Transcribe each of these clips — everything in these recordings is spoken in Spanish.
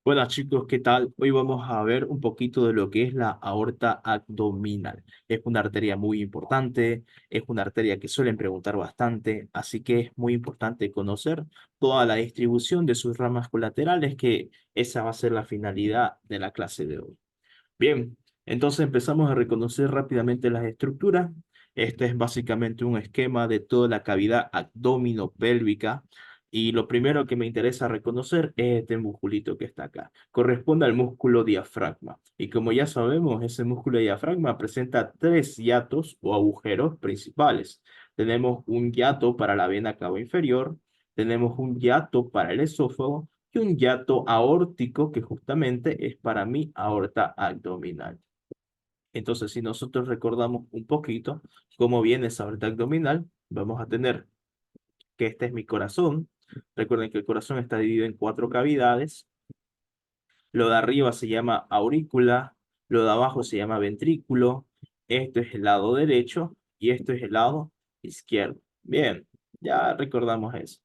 Buenas chicos, ¿qué tal? Hoy vamos a ver un poquito de lo que es la aorta abdominal. Es una arteria muy importante, es una arteria que suelen preguntar bastante, así que es muy importante conocer toda la distribución de sus ramas colaterales, que esa va a ser la finalidad de la clase de hoy. Bien, entonces empezamos a reconocer rápidamente las estructuras. Este es básicamente un esquema de toda la cavidad abdominopélvica. Y lo primero que me interesa reconocer es este musculito que está acá. Corresponde al músculo diafragma. Y como ya sabemos, ese músculo diafragma presenta tres hiatos o agujeros principales. Tenemos un hiato para la vena cava inferior, tenemos un hiato para el esófago y un hiato aórtico que justamente es para mi aorta abdominal. Entonces, si nosotros recordamos un poquito cómo viene esa aorta abdominal, vamos a tener que este es mi corazón. Recuerden que el corazón está dividido en cuatro cavidades. Lo de arriba se llama aurícula, lo de abajo se llama ventrículo, esto es el lado derecho y esto es el lado izquierdo. Bien, ya recordamos eso.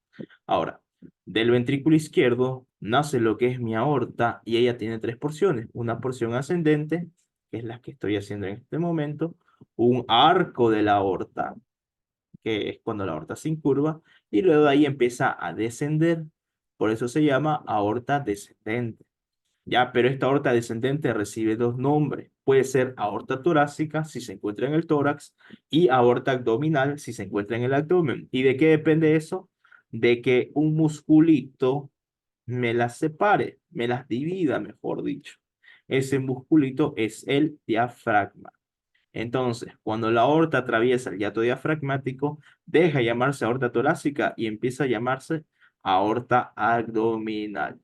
Ahora, del ventrículo izquierdo nace lo que es mi aorta y ella tiene tres porciones. Una porción ascendente, que es la que estoy haciendo en este momento, un arco de la aorta, que es cuando la aorta se incurva, y luego de ahí empieza a descender. Por eso se llama aorta descendente. Ya, pero esta aorta descendente recibe dos nombres. Puede ser aorta torácica si se encuentra en el tórax y aorta abdominal si se encuentra en el abdomen. ¿Y de qué depende eso? De que un musculito me las separe, me las divida, mejor dicho. Ese musculito es el diafragma. Entonces, cuando la aorta atraviesa el hiato diafragmático, deja de llamarse aorta torácica y empieza a llamarse aorta abdominal.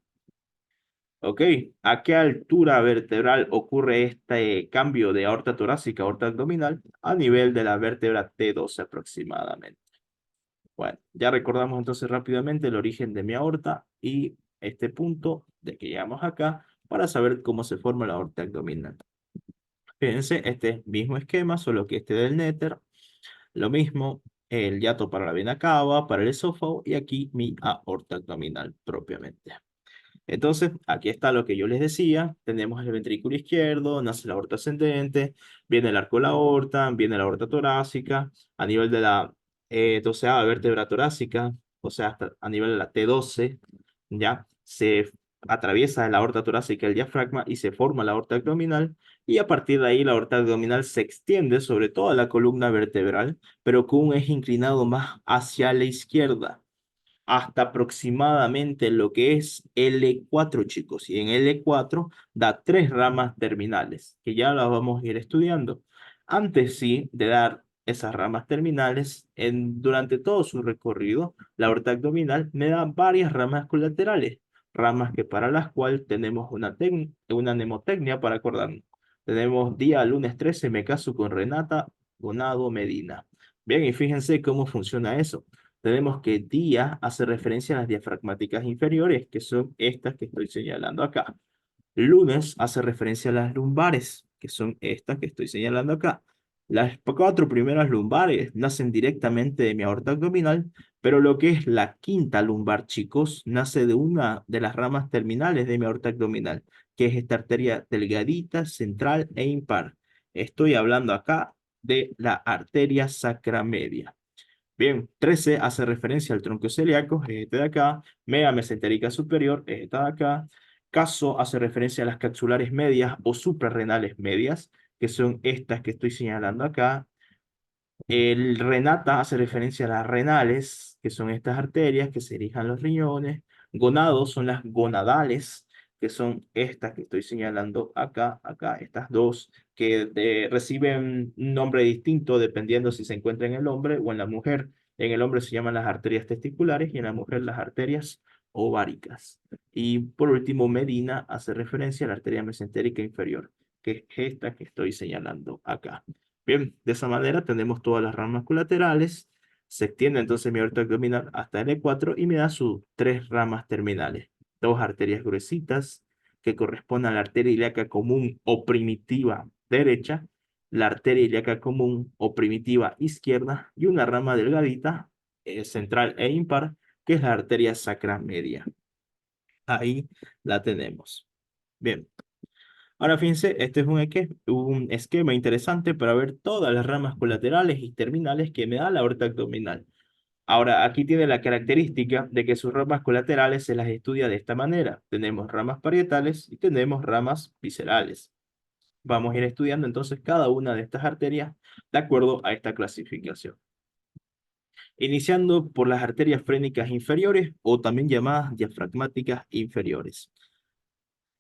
¿Ok? ¿A qué altura vertebral ocurre este cambio de aorta torácica a aorta abdominal? A nivel de la vértebra T12 aproximadamente. Bueno, ya recordamos entonces rápidamente el origen de mi aorta y este punto de que llegamos acá para saber cómo se forma la aorta abdominal. Fíjense, este mismo esquema, solo que este del néter, lo mismo, el hiato para la vena cava, para el esófago y aquí mi aorta abdominal propiamente. Entonces, aquí está lo que yo les decía. Tenemos el ventrículo izquierdo, nace la aorta ascendente, viene el arco de la aorta, viene la aorta torácica, a nivel de la 12ª vértebra torácica, o sea, hasta a nivel de la T12, ya se atraviesa la aorta torácica el diafragma y se forma la aorta abdominal. Y a partir de ahí, la aorta abdominal se extiende sobre toda la columna vertebral, pero con un eje inclinado más hacia la izquierda hasta aproximadamente lo que es L4, chicos. Y en L4 da tres ramas terminales, que ya las vamos a ir estudiando. Antes sí de dar esas ramas terminales, durante todo su recorrido, la aorta abdominal me da varias ramas colaterales, ramas que para las cuales tenemos una mnemotecnia para acordarnos. Tenemos día lunes 13, me caso con Renata Gonado Medina. Bien, y fíjense cómo funciona eso. Tenemos que día hace referencia a las diafragmáticas inferiores, que son estas que estoy señalando acá. Lunes hace referencia a las lumbares, que son estas que estoy señalando acá. Las cuatro primeras lumbares nacen directamente de mi aorta abdominal, pero lo que es la quinta lumbar, chicos, nace de una de las ramas terminales de mi aorta abdominal, que es esta arteria delgadita, central e impar. Estoy hablando acá de la arteria sacra media. Bien, 13 hace referencia al tronco celíaco, es este de acá. Mea mesentérica superior, es esta de acá. Caso hace referencia a las capsulares medias o suprarrenales medias, que son estas que estoy señalando acá. El renata hace referencia a las renales, que son estas arterias que se dirigen a los riñones. Gonados son las gonadales, que son estas que estoy señalando acá, acá, estas dos, que reciben un nombre distinto dependiendo si se encuentra en el hombre o en la mujer. En el hombre se llaman las arterias testiculares y en la mujer las arterias ováricas. Y por último, Medina hace referencia a la arteria mesentérica inferior, que es esta que estoy señalando acá. Bien, de esa manera tenemos todas las ramas colaterales. Se extiende entonces mi aorta abdominal hasta L4 y me da sus tres ramas terminales. Dos arterias gruesitas que corresponden a la arteria ilíaca común o primitiva derecha, la arteria ilíaca común o primitiva izquierda y una rama delgadita, central e impar, que es la arteria sacra media. Ahí la tenemos. Bien. Ahora fíjense, este es un esquema interesante para ver todas las ramas colaterales y terminales que me da la aorta abdominal. Ahora, aquí tiene la característica de que sus ramas colaterales se las estudia de esta manera. Tenemos ramas parietales y tenemos ramas viscerales. Vamos a ir estudiando entonces cada una de estas arterias de acuerdo a esta clasificación. Iniciando por las arterias frénicas inferiores o también llamadas diafragmáticas inferiores.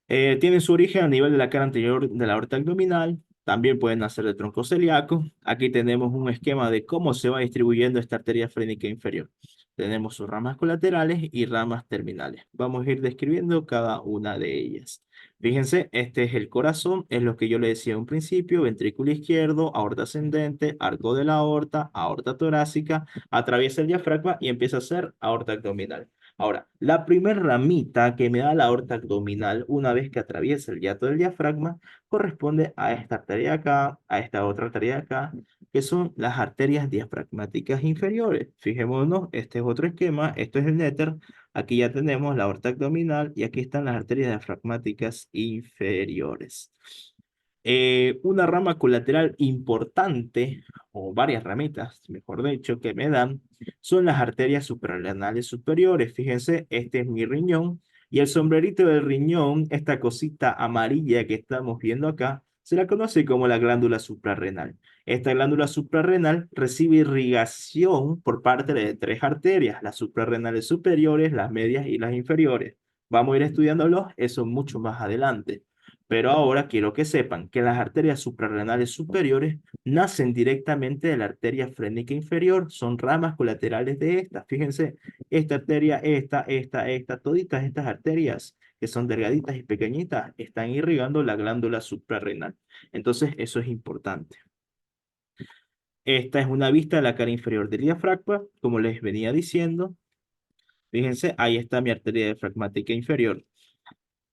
Tienen su origen a nivel de la cara anterior de la aorta abdominal, también pueden nacer del tronco celíaco. Aquí tenemos un esquema de cómo se va distribuyendo esta arteria frénica inferior. Tenemos sus ramas colaterales y ramas terminales. Vamos a ir describiendo cada una de ellas. Fíjense, este es el corazón, es lo que yo le decía en un principio: ventrículo izquierdo, aorta ascendente, arco de la aorta torácica, atraviesa el diafragma y empieza a ser aorta abdominal. Ahora, la primera ramita que me da la aorta abdominal una vez que atraviesa el hiato del diafragma corresponde a esta arteria de acá, a esta otra arteria de acá, que son las arterias diafragmáticas inferiores. Fijémonos, este es otro esquema, esto es el néter, aquí ya tenemos la aorta abdominal y aquí están las arterias diafragmáticas inferiores. Una rama colateral importante, o varias ramitas, mejor dicho, que me dan, son las arterias suprarrenales superiores. Fíjense, este es mi riñón y el sombrerito del riñón, esta cosita amarilla que estamos viendo acá, se la conoce como la glándula suprarrenal. Esta glándula suprarrenal recibe irrigación por parte de tres arterias: las suprarrenales superiores, las medias y las inferiores. Vamos a ir estudiándolos eso mucho más adelante. Pero ahora quiero que sepan que las arterias suprarrenales superiores nacen directamente de la arteria frénica inferior, son ramas colaterales de esta. Fíjense, esta arteria, esta, toditas estas arterias que son delgaditas y pequeñitas están irrigando la glándula suprarrenal. Entonces, eso es importante. Esta es una vista de la cara inferior del diafragma, como les venía diciendo. Fíjense, ahí está mi arteria diafragmática inferior.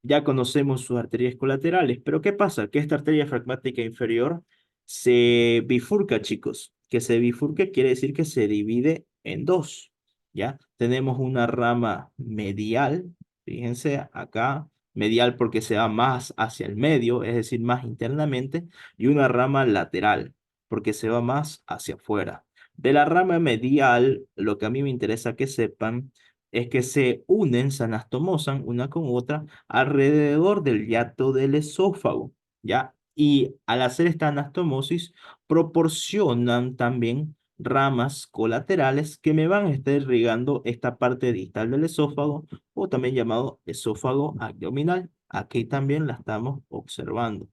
Ya conocemos sus arterias colaterales, pero ¿qué pasa? Que esta arteria diafragmática inferior se bifurca, chicos. Que se bifurque quiere decir que se divide en dos, ¿ya? Tenemos una rama medial, fíjense acá, medial porque se va más hacia el medio, es decir, más internamente, y una rama lateral, porque se va más hacia afuera. De la rama medial, lo que a mí me interesa que sepan es que se unen, se anastomosan una con otra alrededor del hiato del esófago, ¿ya? Y al hacer esta anastomosis, proporcionan también ramas colaterales que me van a estar irrigando esta parte distal del esófago, o también llamado esófago abdominal. Aquí también la estamos observando,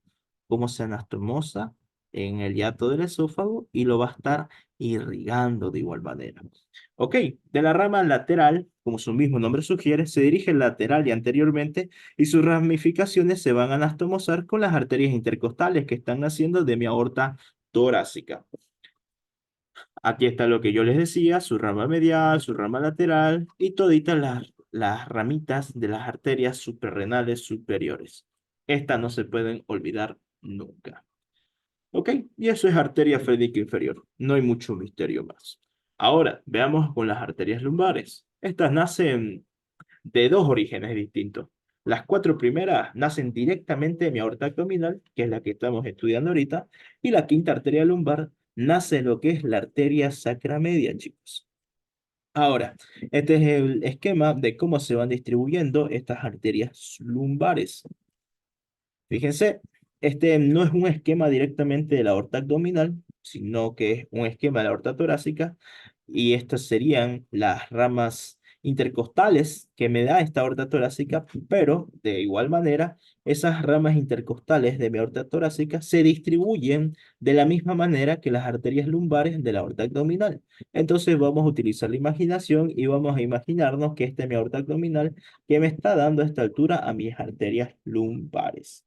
cómo se anastomosa en el hiato del esófago y lo va a estar irrigando de igual manera. Ok, de la rama lateral, como su mismo nombre sugiere, se dirige lateral y anteriormente y sus ramificaciones se van a anastomosar con las arterias intercostales que están naciendo de mi aorta torácica. Aquí está lo que yo les decía: su rama medial, su rama lateral y toditas las ramitas de las arterias suprarrenales superiores. Estas no se pueden olvidar nunca. ¿Ok? Y eso es arteria frénica inferior. No hay mucho misterio más. Ahora, veamos con las arterias lumbares. Estas nacen de dos orígenes distintos. Las cuatro primeras nacen directamente de mi aorta abdominal, que es la que estamos estudiando ahorita, y la quinta arteria lumbar nace de lo que es la arteria sacra media, chicos. Ahora, este es el esquema de cómo se van distribuyendo estas arterias lumbares. Fíjense, este no es un esquema directamente de la aorta abdominal, sino que es un esquema de la aorta torácica, y estas serían las ramas intercostales que me da esta aorta torácica, pero de igual manera, esas ramas intercostales de mi aorta torácica se distribuyen de la misma manera que las arterias lumbares de la aorta abdominal. Entonces vamos a utilizar la imaginación y vamos a imaginarnos que esta es mi aorta abdominal que me está dando a esta altura a mis arterias lumbares.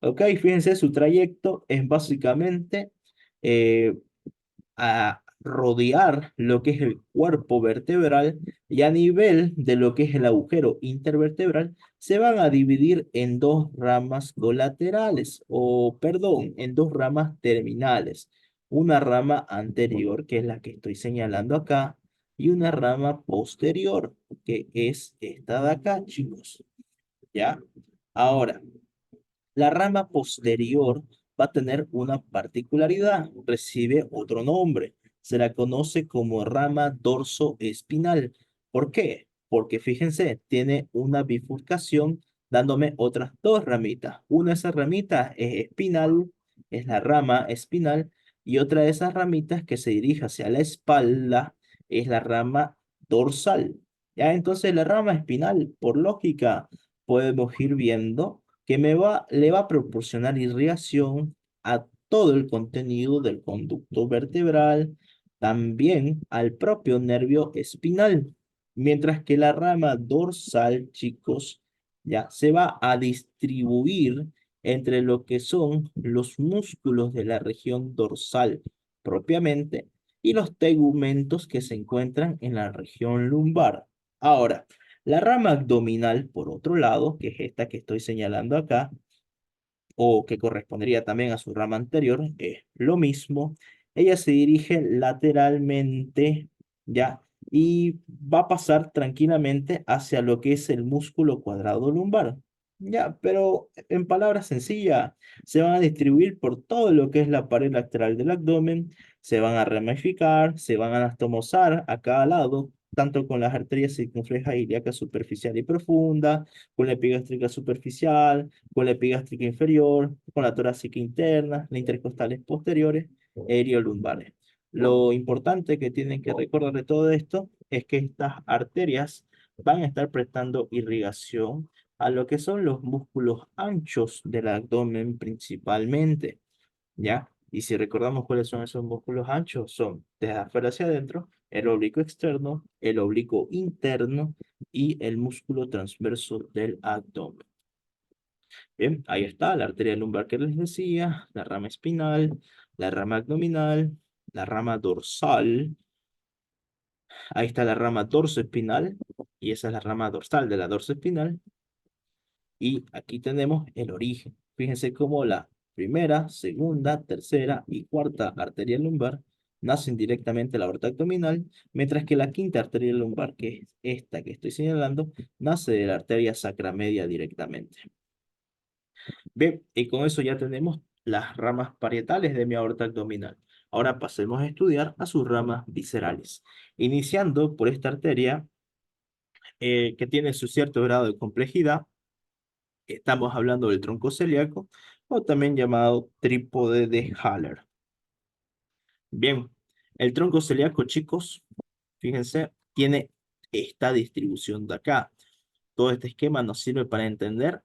Ok, fíjense, su trayecto es básicamente eh, a rodear lo que es el cuerpo vertebral, y a nivel de lo que es el agujero intervertebral se van a dividir en dos ramas colaterales, o perdón, en dos ramas terminales. Una rama anterior, que es la que estoy señalando acá, y una rama posterior, que es esta de acá, chicos. ¿ya? Ahora, la rama posterior va a tener una particularidad, recibe otro nombre. Se la conoce como rama dorsoespinal. ¿Por qué? Porque fíjense, tiene una bifurcación dándome otras dos ramitas. Una de esas ramitas es espinal, es la rama espinal, y otra de esas ramitas que se dirige hacia la espalda es la rama dorsal. Ya, entonces la rama espinal, por lógica, podemos ir viendo que le va a proporcionar irrigación a todo el contenido del conducto vertebral, también al propio nervio espinal, mientras que la rama dorsal, chicos, ya se va a distribuir entre lo que son los músculos de la región dorsal propiamente y los tegumentos que se encuentran en la región lumbar. Ahora, la rama abdominal, por otro lado, que es esta que estoy señalando acá, o que correspondería también a su rama anterior, es lo mismo. Ella se dirige lateralmente, ¿ya? Y va a pasar tranquilamente hacia lo que es el músculo cuadrado lumbar. Ya, pero en palabras sencillas, se van a distribuir por todo lo que es la pared lateral del abdomen, se van a ramificar, se van a anastomosar a cada lado, tanto con las arterias circunfleja ilíaca superficial y profunda, con la epigástrica superficial, con la epigástrica inferior, con la torácica interna, las intercostales posteriores, lumbares. Lo importante que tienen que recordar de todo esto es que estas arterias van a estar prestando irrigación a lo que son los músculos anchos del abdomen principalmente, ¿ya? Y si recordamos cuáles son esos músculos anchos, son desde afuera hacia adentro, el oblicuo externo, el oblicuo interno y el músculo transverso del abdomen. Bien, ahí está la arteria lumbar que les decía, la rama espinal, la rama abdominal, la rama dorsal. Ahí está la rama dorsoespinal y esa es la rama dorsal de la dorsoespinal. Y aquí tenemos el origen. Fíjense cómo la primera, segunda, tercera y cuarta arteria lumbar nacen directamente de la aorta abdominal, mientras que la quinta arteria lumbar, que es esta que estoy señalando, nace de la arteria sacramedia directamente. Bien, y con eso ya tenemos las ramas parietales de mi aorta abdominal. Ahora pasemos a estudiar a sus ramas viscerales, iniciando por esta arteria que tiene su cierto grado de complejidad. Estamos hablando del tronco celíaco o también llamado trípode de Haller. Bien, el tronco celíaco, chicos, fíjense, tiene esta distribución de acá. Todo este esquema nos sirve para entender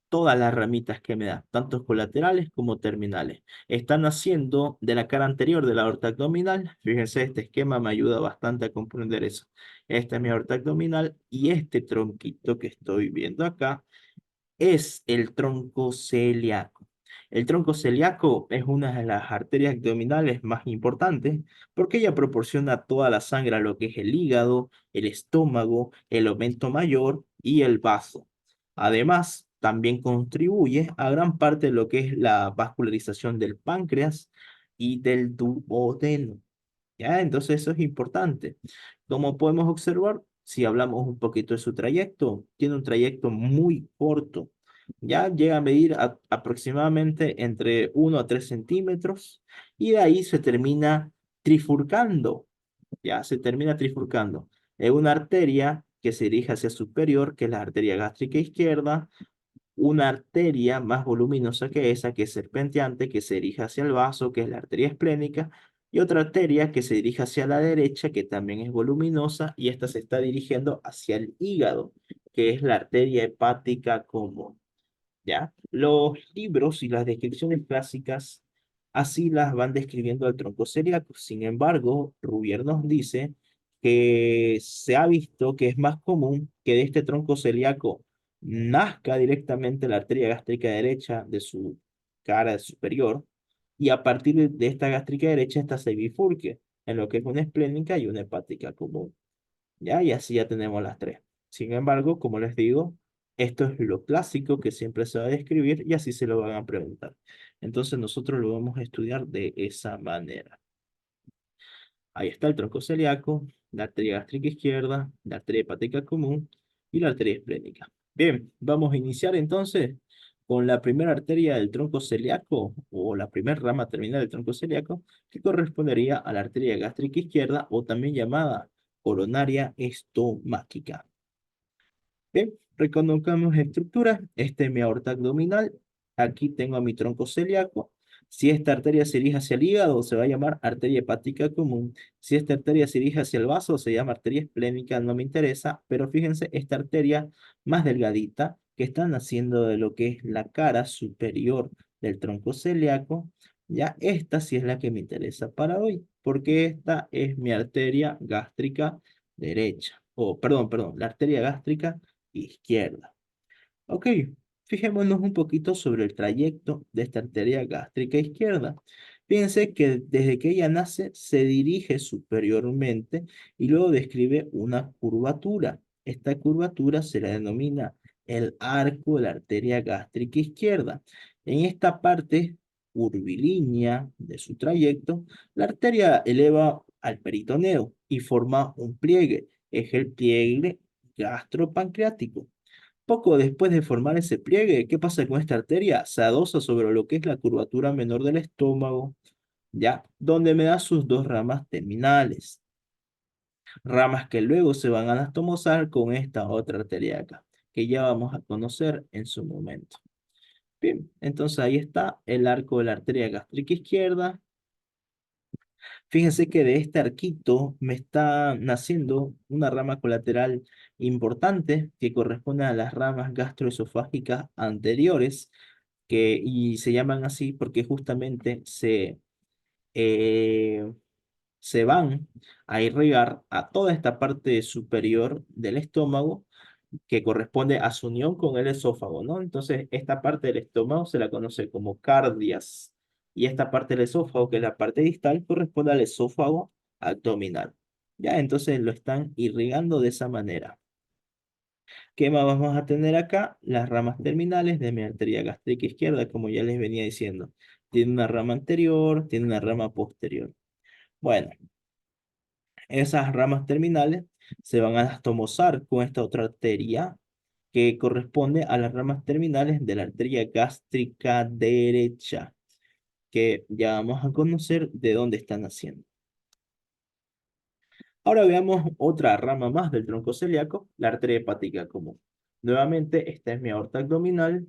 todas las ramitas que me da, tanto colaterales como terminales. Están haciendo de la cara anterior de la aorta abdominal. Fíjense, este esquema me ayuda bastante a comprender eso. Esta es mi aorta abdominal y este tronquito que estoy viendo acá es el tronco celíaco. El tronco celíaco es una de las arterias abdominales más importantes porque ella proporciona toda la sangre a lo que es el hígado, el estómago, el aumento mayor y el vaso. Además, también contribuye a gran parte de lo que es la vascularización del páncreas y del duodeno. ¿Ya? Entonces eso es importante. Como podemos observar, si hablamos un poquito de su trayecto, tiene un trayecto muy corto. Ya llega a medir aproximadamente entre 1 a 3 centímetros y de ahí se termina trifurcando. Ya se termina trifurcando. Es una arteria que se dirige hacia superior, que es la arteria gástrica izquierda, una arteria más voluminosa que esa, que es serpenteante, que se dirige hacia el vaso, que es la arteria esplénica, y otra arteria que se dirige hacia la derecha, que también es voluminosa, y esta se está dirigiendo hacia el hígado, que es la arteria hepática común. ¿Ya? Los libros y las descripciones clásicas así las van describiendo al tronco celíaco. Sin embargo, Rubier nos dice que se ha visto que es más común que de este tronco celíaco nazca directamente la arteria gástrica derecha de su cara superior y a partir de esta gástrica derecha esta se bifurque en lo que es una esplénica y una hepática común. ¿Ya? Y así ya tenemos las tres. Sin embargo, como les digo, esto es lo clásico que siempre se va a describir y así se lo van a preguntar. Entonces nosotros lo vamos a estudiar de esa manera. Ahí está el tronco celíaco, la arteria gástrica izquierda, la arteria hepática común y la arteria esplénica. Bien, vamos a iniciar entonces con la primera arteria del tronco celíaco o la primera rama terminal del tronco celíaco que correspondería a la arteria gástrica izquierda o también llamada coronaria estomáquica. Bien, reconozcamos estructura. Este es mi aorta abdominal. Aquí tengo a mi tronco celíaco. Si esta arteria se dirige hacia el hígado, se va a llamar arteria hepática común. Si esta arteria se dirige hacia el vaso, se llama arteria esplénica. No me interesa, pero fíjense, esta arteria más delgadita que está naciendo de lo que es la cara superior del tronco celíaco, ya esta sí es la que me interesa para hoy, porque esta es mi arteria gástrica derecha. O, perdón, la arteria gástrica izquierda. Ok, fijémonos un poquito sobre el trayecto de esta arteria gástrica izquierda. Fíjense que desde que ella nace se dirige superiormente y luego describe una curvatura. Esta curvatura se la denomina el arco de la arteria gástrica izquierda. En esta parte curvilínea de su trayecto, la arteria eleva al peritoneo y forma un pliegue. Es el pliegue gastropancreático. Poco después de formar ese pliegue, ¿qué pasa con esta arteria? Se adosa sobre lo que es la curvatura menor del estómago, ¿ya? Donde me da sus dos ramas terminales. Ramas que luego se van a anastomosar con esta otra arteria acá, que ya vamos a conocer en su momento. Bien, entonces ahí está el arco de la arteria gástrica izquierda. Fíjense que de este arquito me está naciendo una rama colateral importante que corresponde a las ramas gastroesofágicas anteriores, y se llaman así porque justamente eh, se van a irrigar a toda esta parte superior del estómago que corresponde a su unión con el esófago, ¿no? Entonces, esta parte del estómago se la conoce como cardias y esta parte del esófago, que es la parte distal, corresponde al esófago abdominal. Ya, entonces lo están irrigando de esa manera. ¿Qué más vamos a tener acá? Las ramas terminales de mi arteria gástrica izquierda, como ya les venía diciendo. Tiene una rama anterior, tiene una rama posterior. Bueno, esas ramas terminales se van a anastomosar con esta otra arteria que corresponde a las ramas terminales de la arteria gástrica derecha, que ya vamos a conocer de dónde están haciendo. Ahora veamos otra rama más del tronco celíaco, la arteria hepática común. Nuevamente, esta es mi aorta abdominal.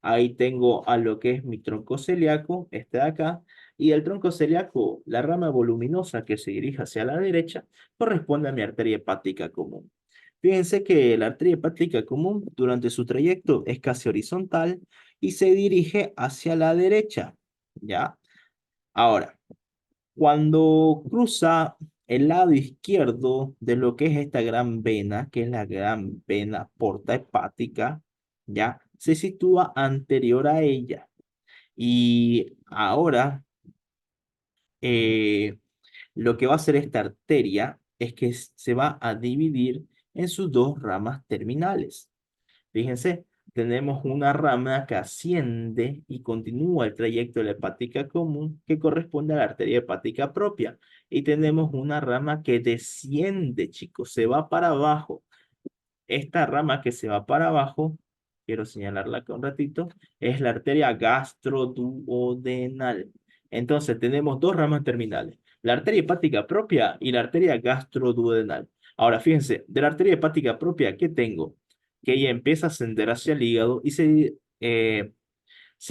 Ahí tengo a lo que es mi tronco celíaco, este de acá, y el tronco celíaco, la rama voluminosa que se dirige hacia la derecha, corresponde a mi arteria hepática común. Fíjense que la arteria hepática común durante su trayecto es casi horizontal y se dirige hacia la derecha, ¿ya? Ahora, cuando cruza el lado izquierdo de lo que es esta gran vena, que es la gran vena porta hepática, ¿ya? Se sitúa anterior a ella. Y ahora, eh, lo que va a hacer esta arteria es que se va a dividir en sus dos ramas terminales. Fíjense, tenemos una rama que asciende y continúa el trayecto de la hepática común que corresponde a la arteria hepática propia. Y tenemos una rama que desciende, chicos, se va para abajo. Esta rama que se va para abajo, quiero señalarla acá un ratito, es la arteria gastroduodenal. Entonces tenemos dos ramas terminales, la arteria hepática propia y la arteria gastroduodenal. Ahora fíjense, de la arteria hepática propia, ¿qué tengo? Que ella empieza a ascender hacia el hígado y se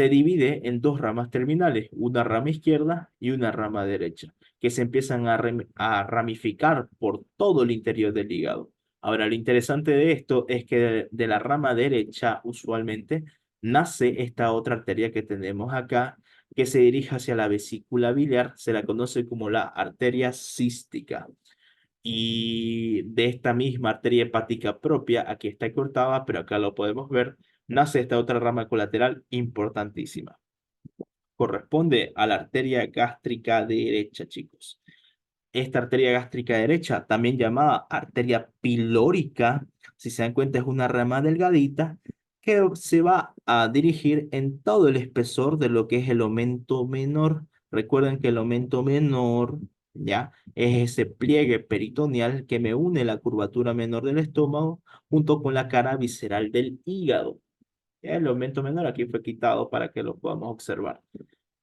divide en dos ramas terminales, una rama izquierda y una rama derecha, que se empiezan a ramificar por todo el interior del hígado. Ahora, lo interesante de esto es que de la rama derecha, usualmente, nace esta otra arteria que tenemos acá, que se dirige hacia la vesícula biliar, se la conoce como la arteria cística. Y de esta misma arteria hepática propia, aquí está cortada, pero acá lo podemos ver, nace esta otra rama colateral importantísima. Corresponde a la arteria gástrica derecha, chicos. Esta arteria gástrica derecha, también llamada arteria pilórica, si se dan cuenta es una rama delgadita que se va a dirigir en todo el espesor de lo que es el aumento menor. Recuerden que el aumento menor ¿ya? Es ese pliegue peritoneal que me une la curvatura menor del estómago junto con la cara visceral del hígado. ¿Ya? El aumento menor aquí fue quitado para que lo podamos observar.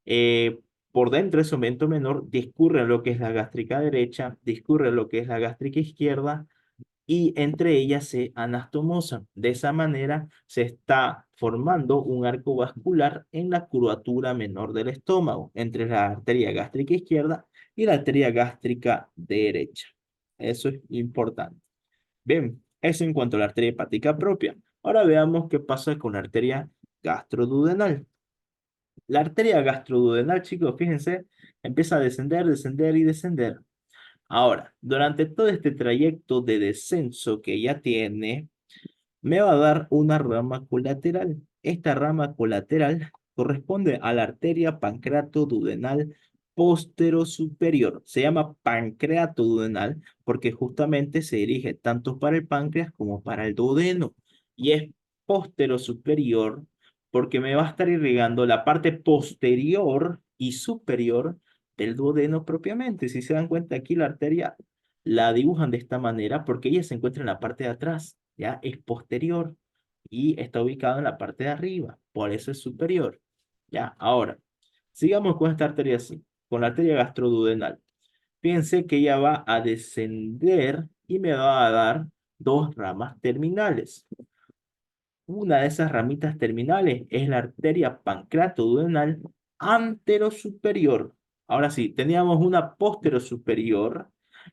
Eh, por dentro de ese aumento menor discurre lo que es la gástrica derecha, discurre lo que es la gástrica izquierda y entre ellas se anastomosan. De esa manera se está formando un arco vascular en la curvatura menor del estómago, entre la arteria gástrica izquierda y la arteria gástrica derecha. Eso es importante. Bien, eso en cuanto a la arteria hepática propia. Ahora veamos qué pasa con la arteria gastroduodenal. La arteria gastroduodenal, chicos, fíjense, empieza a descender, descender y descender. Ahora, durante todo este trayecto de descenso que ya tiene, me va a dar una rama colateral. Esta rama colateral corresponde a la arteria pancreatoduodenal superior. Se llama pancreatoduodenal porque justamente se dirige tanto para el páncreas como para el duodeno. Y es superior porque me va a estar irrigando la parte posterior y superior del duodeno propiamente. Si se dan cuenta aquí la arteria la dibujan de esta manera porque ella se encuentra en la parte de atrás, ya es posterior y está ubicada en la parte de arriba, por eso es superior. Ya, ahora, sigamos con esta arteria así, con la arteria gastroduodenal. Fíjense que ella va a descender y me va a dar dos ramas terminales. Una de esas ramitas terminales es la arteria pancreatoduodenal anterosuperior. Ahora sí, teníamos una posterosuperior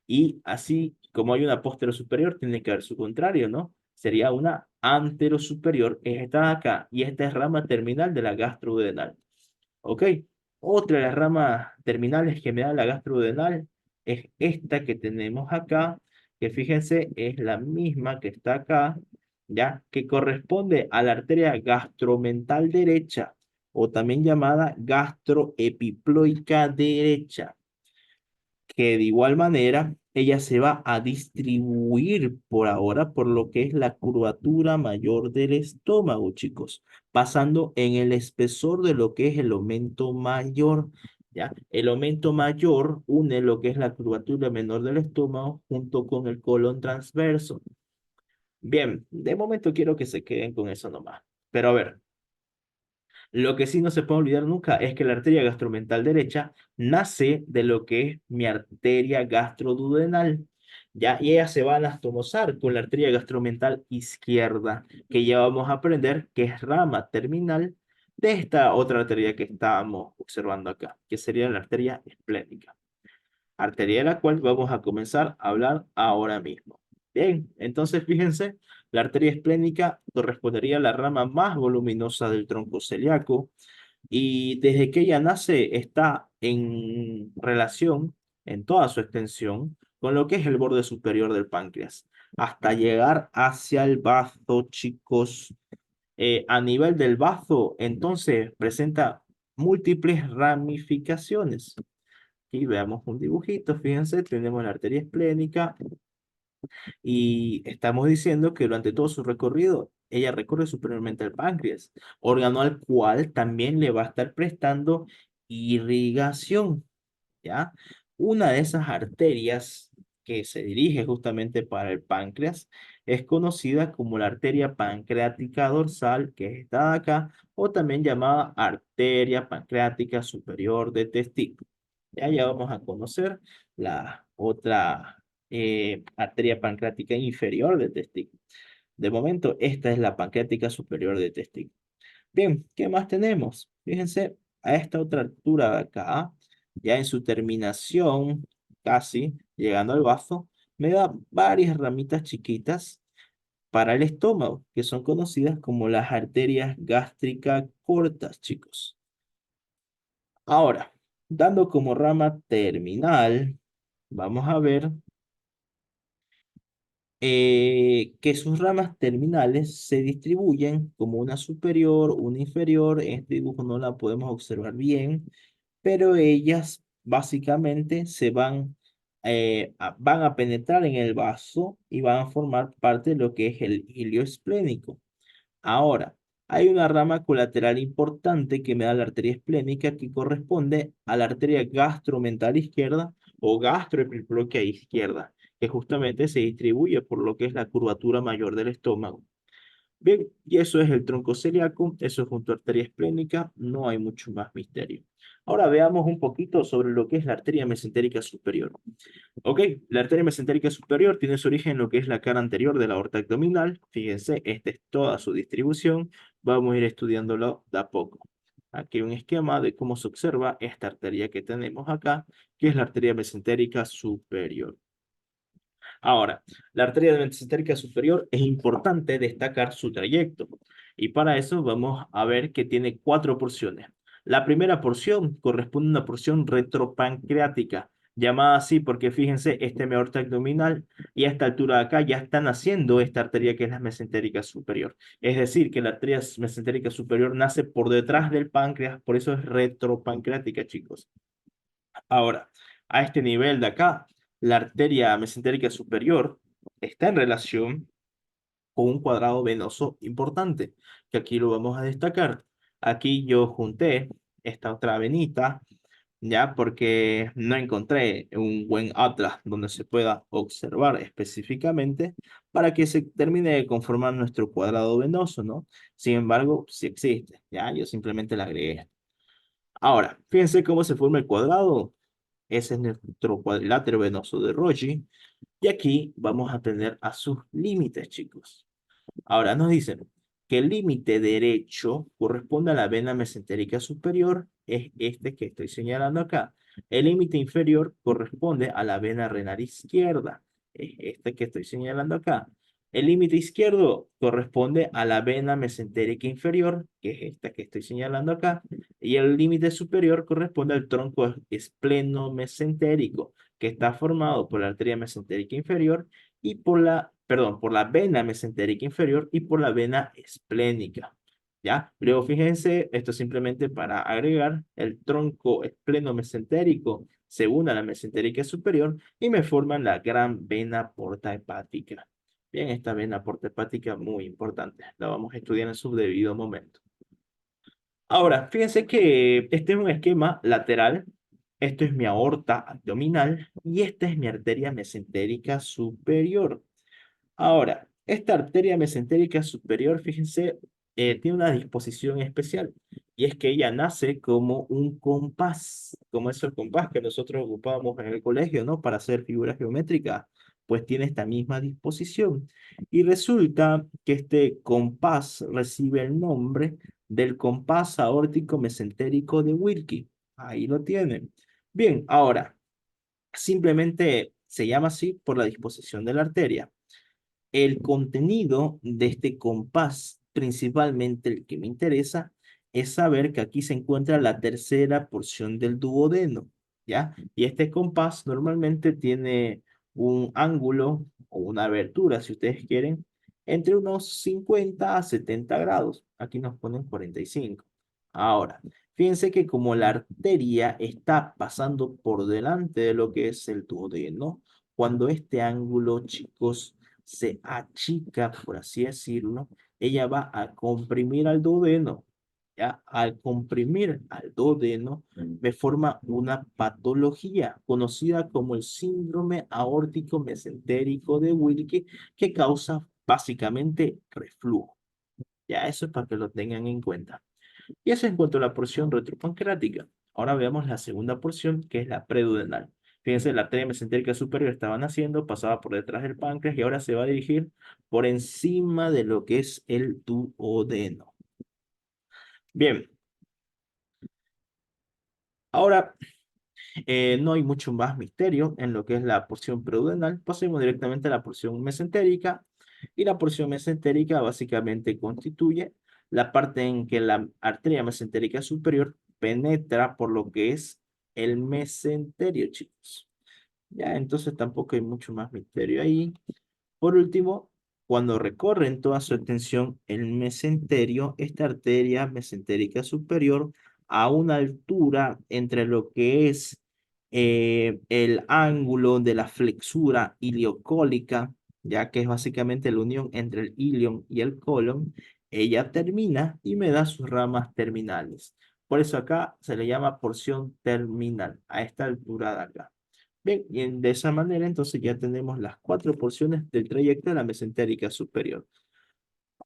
y así como hay una posterosuperior, tiene que haber su contrario, ¿no? Sería una anterosuperior, es esta de acá, y esta es rama terminal de la gastroduodenal. ¿Ok? Otra de las ramas terminales que me da la gastroduodenal es esta que tenemos acá, que fíjense, es la misma que está acá, ¿ya? Que corresponde a la arteria gastromental derecha, o también llamada gastroepiploica derecha, que de igual manera ella se va a distribuir por ahora por lo que es la curvatura mayor del estómago, chicos, pasando en el espesor de lo que es el aumento mayor. ¿Ya? El aumento mayor une lo que es la curvatura menor del estómago junto con el colon transverso. Bien, de momento quiero que se queden con eso nomás. Pero a ver, lo que sí no se puede olvidar nunca es que la arteria gastromental derecha nace de lo que es mi arteria gastroduodenal, ¿ya? Y ella se va a anastomosar con la arteria gastromental izquierda, que ya vamos a aprender que es rama terminal de esta otra arteria que estábamos observando acá, que sería la arteria esplénica, arteria de la cual vamos a comenzar a hablar ahora mismo. Bien, entonces fíjense, la arteria esplénica correspondería a la rama más voluminosa del tronco celíaco y desde que ella nace está en relación en toda su extensión con lo que es el borde superior del páncreas, hasta llegar hacia el bazo, chicos. A nivel del bazo, entonces presenta múltiples ramificaciones. Aquí veamos un dibujito, fíjense, tenemos la arteria esplénica y estamos diciendo que durante todo su recorrido, ella recorre superiormente al páncreas, órgano al cual también le va a estar prestando irrigación, ¿ya? Una de esas arterias que se dirige justamente para el páncreas es conocida como la arteria pancreática dorsal, que es esta de acá, o también llamada arteria pancreática superior de testículo. Ya vamos a conocer la otra arteria pancreática inferior del testículo. De momento, esta es la pancreática superior del testículo. Bien, ¿qué más tenemos? Fíjense, a esta otra altura de acá, ya en su terminación, casi llegando al bazo, me da varias ramitas chiquitas para el estómago, que son conocidas como las arterias gástricas cortas, chicos. Ahora, dando como rama terminal, vamos a ver que sus ramas terminales se distribuyen como una superior, una inferior. En este dibujo no la podemos observar bien, pero ellas básicamente van a penetrar en el vaso y van a formar parte de lo que es el hilio esplénico. Ahora, hay una rama colateral importante que me da la arteria esplénica que corresponde a la arteria gastromental izquierda o gastroepifloquia izquierda, que justamente se distribuye por lo que es la curvatura mayor del estómago. Bien, y eso es el tronco celíaco, eso es junto a arteria esplénica, no hay mucho más misterio. Ahora veamos un poquito sobre lo que es la arteria mesentérica superior. Ok, la arteria mesentérica superior tiene su origen en lo que es la cara anterior de la aorta abdominal. Fíjense, esta es toda su distribución. Vamos a ir estudiándolo de a poco. Aquí hay un esquema de cómo se observa esta arteria que tenemos acá, que es la arteria mesentérica superior. Ahora, la arteria mesentérica superior es importante destacar su trayecto. Y para eso vamos a ver que tiene cuatro porciones. La primera porción corresponde a una porción retropancreática, llamada así porque fíjense, este mi aorta abdominal y a esta altura de acá ya están haciendo esta arteria que es la mesentérica superior. Es decir, que la arteria mesentérica superior nace por detrás del páncreas, por eso es retropancreática, chicos. Ahora, a este nivel de acá, la arteria mesentérica superior está en relación con un cuadrado venoso importante, que aquí lo vamos a destacar. Aquí yo junté esta otra venita, ya porque no encontré un buen atlas donde se pueda observar específicamente para que se termine de conformar nuestro cuadrado venoso, ¿no? Sin embargo, sí existe, ya, yo simplemente la agregué. Ahora, fíjense cómo se forma el cuadrado. Ese es nuestro cuadrilátero venoso de Rocci. Y aquí vamos a tener a sus límites, chicos. Ahora nos dicen que el límite derecho corresponde a la vena mesentérica superior, es este que estoy señalando acá. El límite inferior corresponde a la vena renal izquierda, es este que estoy señalando acá. El límite izquierdo corresponde a la vena mesentérica inferior, que es esta que estoy señalando acá. Y el límite superior corresponde al tronco espleno-mesentérico, que está formado por la arteria mesentérica inferior y por la vena mesentérica inferior y por la vena esplénica. ¿Ya? Luego fíjense, esto simplemente para agregar el tronco espleno-mesentérico se une a la mesentérica superior y me forman la gran vena porta hepática. Bien, esta vena porta hepática muy importante, la vamos a estudiar en su debido momento. Ahora, fíjense que este es un esquema lateral. Esto es mi aorta abdominal y esta es mi arteria mesentérica superior. Ahora, esta arteria mesentérica superior, fíjense, tiene una disposición especial y es que ella nace como un compás, como es el compás que nosotros ocupábamos en el colegio, ¿no? Para hacer figuras geométricas, pues tiene esta misma disposición. Y resulta que este compás recibe el nombre del compás aórtico mesentérico de Wilkie. Ahí lo tienen. Bien, ahora, simplemente se llama así por la disposición de la arteria. El contenido de este compás, principalmente el que me interesa, es saber que aquí se encuentra la tercera porción del duodeno, ¿ya? Y este compás normalmente tiene un ángulo o una abertura, si ustedes quieren, entre unos 50 a 70 grados. Aquí nos ponen 45. Ahora, fíjense que como la arteria está pasando por delante de lo que es el duodeno, cuando este ángulo, chicos, se achica, por así decirlo, ella va a comprimir al duodeno. ¿Ya? Al comprimir al duodeno, me forma una patología conocida como el síndrome aórtico mesentérico de Wilkie, que causa básicamente reflujo. Ya eso es para que lo tengan en cuenta. Y eso en cuanto a la porción retropancreática. Ahora veamos la segunda porción, que es la preduodenal. Fíjense, la arteria mesentérica superior estaba naciendo, pasaba por detrás del páncreas y ahora se va a dirigir por encima de lo que es el duodeno. Bien, ahora no hay mucho más misterio en lo que es la porción preduodenal. Pasemos directamente a la porción mesentérica. Y la porción mesentérica básicamente constituye la parte en que la arteria mesentérica superior penetra por lo que es el mesenterio, chicos. Ya, entonces tampoco hay mucho más misterio ahí. Por último, cuando recorre en toda su extensión el mesenterio, esta arteria mesentérica superior, a una altura entre lo que es el ángulo de la flexura iliocólica, ya que es básicamente la unión entre el ilion y el colon, ella termina y me da sus ramas terminales. Por eso acá se le llama porción terminal, a esta altura de acá. Bien, de esa manera entonces ya tenemos las cuatro porciones del trayecto de la mesentérica superior.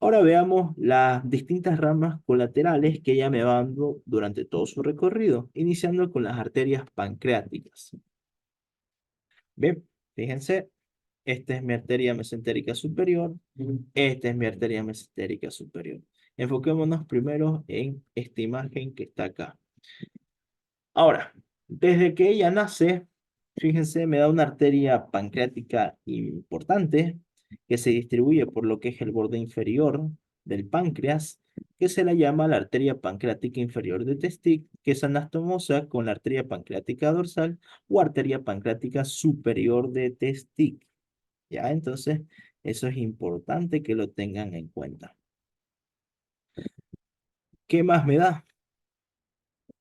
Ahora veamos las distintas ramas colaterales que ella me va dando durante todo su recorrido, iniciando con las arterias pancreáticas. Bien, fíjense, esta es mi arteria mesentérica superior, esta es mi arteria mesentérica superior. Enfoquémonos primero en esta imagen que está acá. Ahora, desde que ella nace, fíjense, me da una arteria pancreática importante que se distribuye por lo que es el borde inferior del páncreas, que se la llama la arteria pancreática inferior de Testic, que es anastomosa con la arteria pancreática dorsal o arteria pancreática superior de Testic. ¿Ya? Entonces, eso es importante que lo tengan en cuenta. ¿Qué más me da?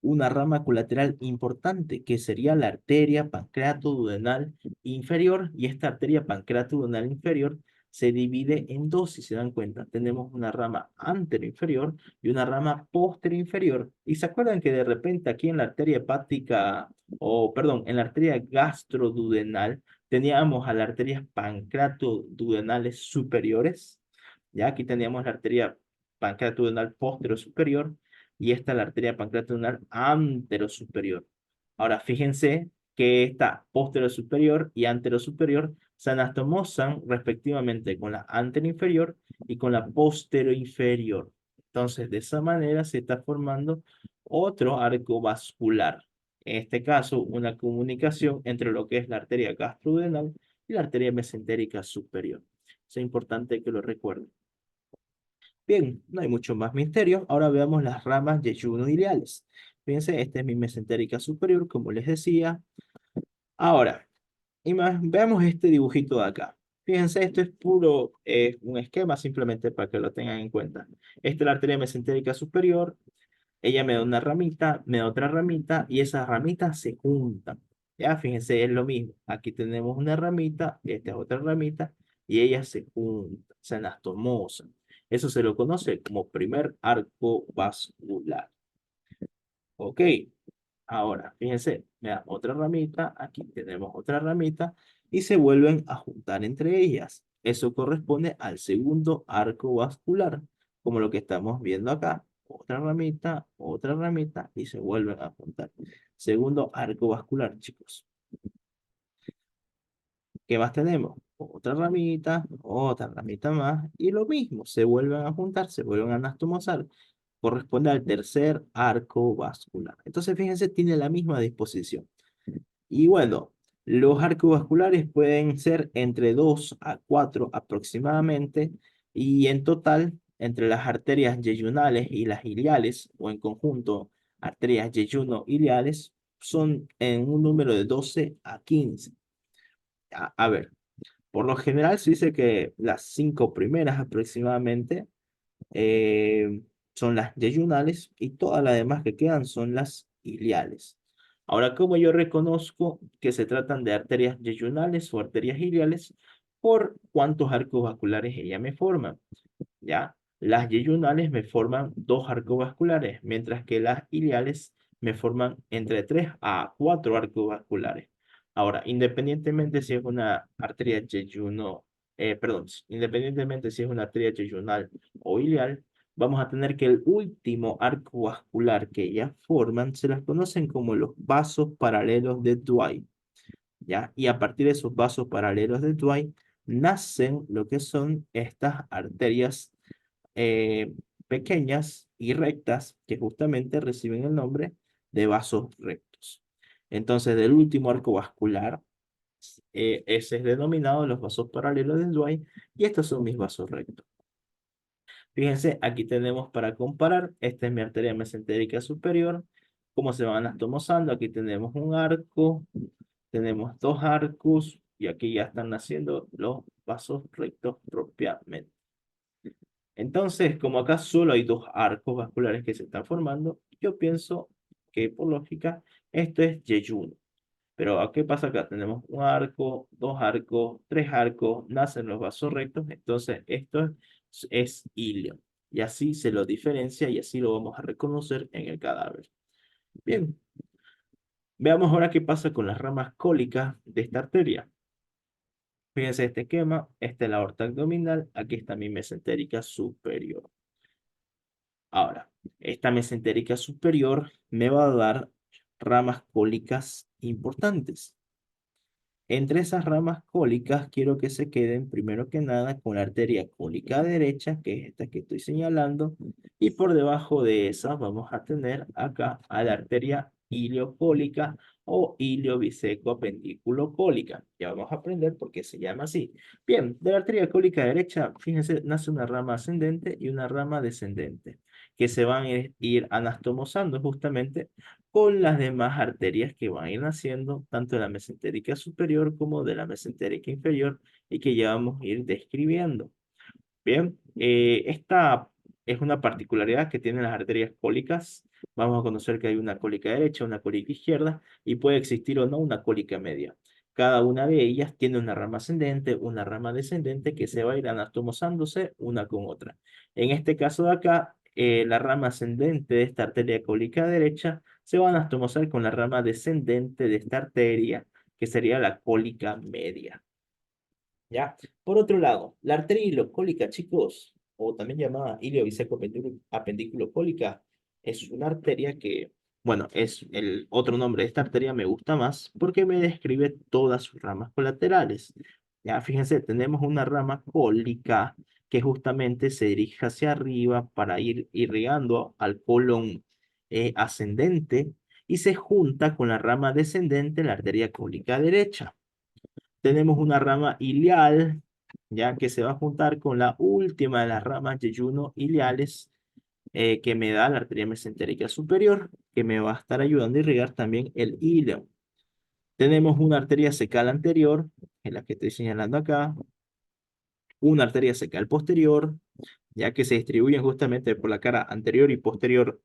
Una rama colateral importante, que sería la arteria pancreatoduodenal inferior, y esta arteria pancreatoduodenal inferior se divide en dos, si se dan cuenta. Tenemos una rama anteroinferior y una rama posterior. Y se acuerdan que de repente aquí en la arteria hepática, o perdón, en la arteria gastroduodenal, teníamos a las arterias pancreatoduodenales superiores. Ya aquí teníamos la arteria pancreatoduodenal posterior superior y esta es la arteria pancreatonal anterosuperior. Ahora, fíjense que esta posterior-superior y anterosuperior se anastomosan respectivamente con la anteroinferior y con la posterior-inferior. Entonces, de esa manera se está formando otro arco vascular. En este caso, una comunicación entre lo que es la arteria gastroduodenal y la arteria mesentérica superior. Es importante que lo recuerden. Bien, no hay mucho más misterio. Ahora veamos las ramas yeyuno-iliales. Fíjense, esta es mi mesentérica superior, como les decía. Ahora, veamos este dibujito de acá. Fíjense, esto es puro un esquema simplemente para que lo tengan en cuenta. Esta es la arteria mesentérica superior. Ella me da una ramita, me da otra ramita y esas ramitas se juntan. Ya, fíjense, es lo mismo. Aquí tenemos una ramita, esta es otra ramita y ellas se juntan, se anastomosan. Eso se lo conoce como primer arco vascular. Ok, ahora fíjense, me da otra ramita, aquí tenemos otra ramita y se vuelven a juntar entre ellas. Eso corresponde al segundo arco vascular, como lo que estamos viendo acá. Otra ramita y se vuelven a juntar. Segundo arco vascular, chicos. ¿Qué más tenemos? Otra ramita más, y lo mismo, se vuelven a juntar, se vuelven a anastomosar. Corresponde al tercer arco vascular. Entonces, fíjense, tiene la misma disposición. Y bueno, los arcos vasculares pueden ser entre 2 a 4 aproximadamente, y en total, entre las arterias yeyunales y las iliales, o en conjunto, arterias yeyuno-iliales, son en un número de 12 a 15. A ver, por lo general se dice que las 5 primeras aproximadamente eh, son las yeyunales y todas las demás que quedan son las iliales. Ahora, ¿cómo yo reconozco que se tratan de arterias yeyunales o arterias iliales? Por cuántos arcos vasculares ellas me forman, ¿ya? Las yeyunales me forman dos arcos vasculares, mientras que las iliales me forman entre 3 a 4 arcos vasculares. Ahora, independientemente si es una arteria yeyuno, perdón, independientemente si es una arteria yeyunal o ilial, vamos a tener que el último arco vascular que ellas forman se las conocen como los vasos paralelos de Dwight, ¿ya? Y a partir de esos vasos paralelos de Dwight nacen lo que son estas arterias eh, pequeñas y rectas que justamente reciben el nombre de vasos rectos. Entonces, del último arco vascular, ese es denominado los vasos paralelos de Dwight y estos son mis vasos rectos. Fíjense, aquí tenemos para comparar, esta es mi arteria mesentérica superior, cómo se van anastomosando, aquí tenemos un arco, tenemos dos arcos y aquí ya están naciendo los vasos rectos propiamente. Entonces, como acá solo hay dos arcos vasculares que se están formando, yo pienso que por lógica esto es yeyuno. Pero ¿qué pasa acá? Tenemos un arco, dos arcos, tres arcos, nacen los vasos rectos, entonces esto es ilio. Y así se lo diferencia y así lo vamos a reconocer en el cadáver. Bien, Veamos ahora qué pasa con las ramas cólicas de esta arteria. Fíjense este esquema, esta es la aorta abdominal, aquí está mi mesentérica superior. Ahora, esta mesentérica superior me va a dar ramas cólicas importantes. Entre esas ramas cólicas quiero que se queden primero que nada con la arteria cólica derecha, que es esta que estoy señalando, y por debajo de esa vamos a tener acá a la arteria iliocólica o iliobiseco-apendículo-cólica. Ya vamos a aprender por qué se llama así. Bien, de la arteria cólica derecha, fíjense, nace una rama ascendente y una rama descendente, que se van a ir anastomosando justamente con las demás arterias que van a ir naciendo, tanto de la mesentérica superior como de la mesentérica inferior, y que ya vamos a ir describiendo. Bien, esta es una particularidad que tienen las arterias cólicas. Vamos a conocer que hay una cólica derecha, una cólica izquierda, y puede existir o no una cólica media. Cada una de ellas tiene una rama ascendente, una rama descendente que se va a ir anastomosándose una con otra. En este caso de acá, la rama ascendente de esta arteria cólica derecha se va a anastomosar con la rama descendente de esta arteria, que sería la cólica media. ¿Ya? Por otro lado, la arteria ilocólica, chicos, o también llamada iliobiseco-apendículo-cólica, es una arteria que, bueno, es el otro nombre de esta arteria, me gusta más porque me describe todas sus ramas colaterales. Ya, fíjense, tenemos una rama cólica que justamente se dirige hacia arriba para ir irrigando al colon ascendente y se junta con la rama descendente, la arteria cólica derecha. Tenemos una rama ilial, ya que se va a juntar con la última de las ramas yeyuno iliales, que me da la arteria mesentérica superior, que me va a estar ayudando a irrigar también el ileo. Tenemos una arteria secal anterior, en la que estoy señalando acá, una arteria secal posterior, ya que se distribuyen justamente por la cara anterior y posterior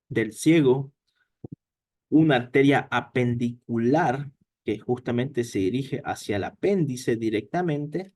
del ciego, una arteria apendicular, que justamente se dirige hacia el apéndice directamente.